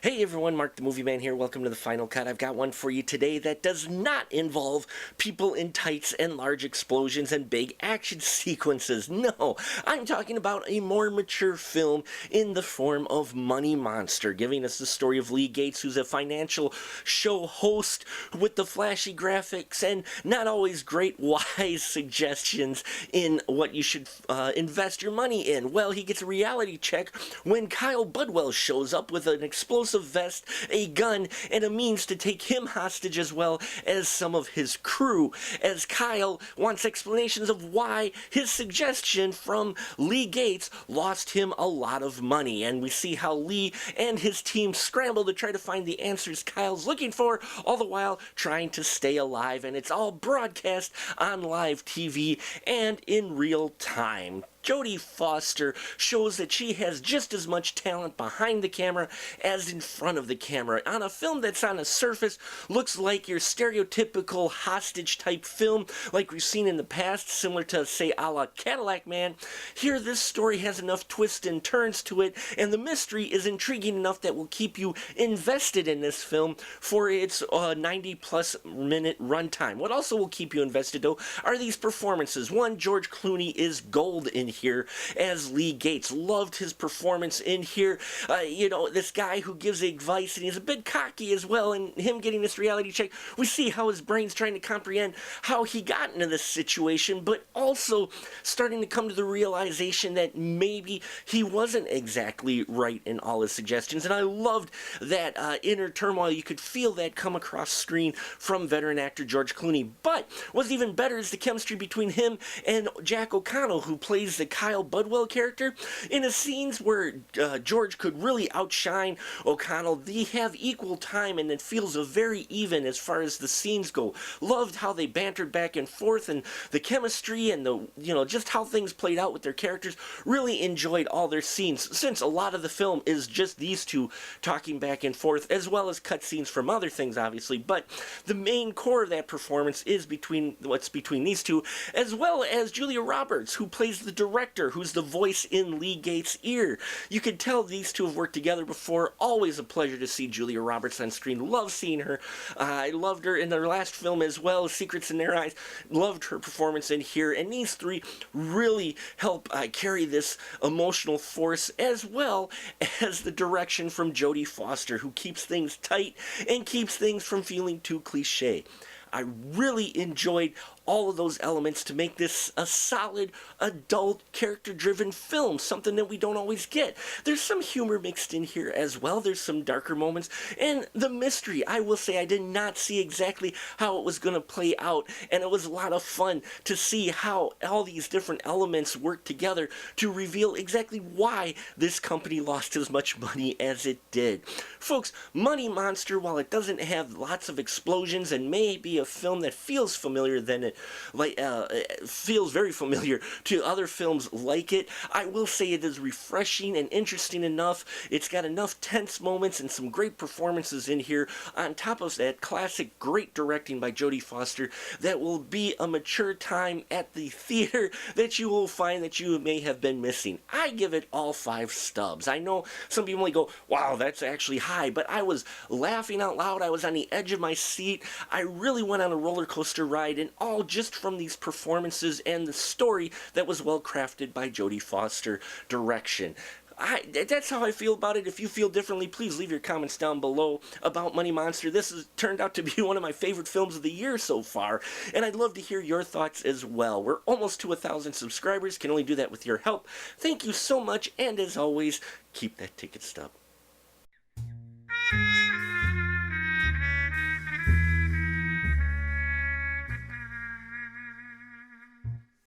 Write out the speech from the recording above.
Hey everyone, Mark the Movie Man here. Welcome to the Final Cut. I've got one for you today that does not involve people in tights and large explosions and big action sequences. No, I'm talking about a more mature film in the form of Money Monster, giving us the story of Lee Gates, who's a financial show host with the flashy graphics and not always great wise suggestions in what you should invest your money in. Well, he gets a reality check when Kyle Budwell shows up with an explosive vest, a gun, and a means to take him hostage as well as some of his crew, as Kyle wants explanations of why his suggestion from Lee Gates lost him a lot of money. And we see how Lee and his team scramble to try to find the answers Kyle's looking for, all the while trying to stay alive, and it's all broadcast on live TV and in real time. Jodie Foster shows that she has just as much talent behind the camera as in front of the camera. On a film that's on the surface looks like your stereotypical hostage type film like we've seen in the past, similar to, say, a la Cadillac Man, here this story has enough twists and turns to it, and the mystery is intriguing enough that will keep you invested in this film for its 90-plus minute runtime. What also will keep you invested, though, are these performances. One, George Clooney is gold in here as Lee Gates. Loved his performance in here. This guy who gives advice, and he's a bit cocky as well, and him getting this reality check, we see how his brain's trying to comprehend how he got into this situation, but also starting to come to the realization that maybe he wasn't exactly right in all his suggestions. And I loved that inner turmoil. You could feel that come across screen from veteran actor George Clooney. But what's even better is the chemistry between him and Jack O'Connell, who plays the Kyle Budwell character. In the scenes where George could really outshine O'Connell, they have equal time, and it feels very even as far as the scenes go. Loved how they bantered back and forth, and the chemistry and the just how things played out with their characters. Really enjoyed all their scenes, since a lot of the film is just these two talking back and forth, as well as cutscenes from other things, obviously. But the main core of that performance is between these two, as well as Julia Roberts, who plays the director, who's the voice in Lee Gates' ear. You could tell these two have worked together before. Always a pleasure to see Julia Roberts on screen. Love seeing her. I loved her in their last film as well, Secrets in Their Eyes. Loved her performance in here, and these three really help carry this emotional force, as well as the direction from Jodie Foster, who keeps things tight and keeps things from feeling too cliche. I really enjoyed all of those elements to make this a solid, adult, character-driven film, something that we don't always get. There's some humor mixed in here as well. There's some darker moments. And the mystery, I will say, I did not see exactly how it was going to play out, and it was a lot of fun to see how all these different elements work together to reveal exactly why this company lost as much money as it did. Folks, Money Monster, while it doesn't have lots of explosions and may be a film that feels familiar than it feels very familiar to other films like it, I will say it is refreshing and interesting enough. It's got enough tense moments and some great performances in here, on top of that classic great directing by Jodie Foster, that will be a mature time at the theater that you will find that you may have been missing. I give it all 5 stubs. I know some people might go, wow, that's actually high, but I was laughing out loud. I was on the edge of my seat. I really went on a roller coaster ride, and all just from these performances and the story that was well crafted by Jodie Foster direction. That's how I feel about it. If you feel differently, please leave your comments down below about Money Monster. This has turned out to be one of my favorite films of the year so far, and I'd love to hear your thoughts as well. We're almost to 1,000 subscribers. Can only do that with your help. Thank you so much, and as always, keep that ticket stub.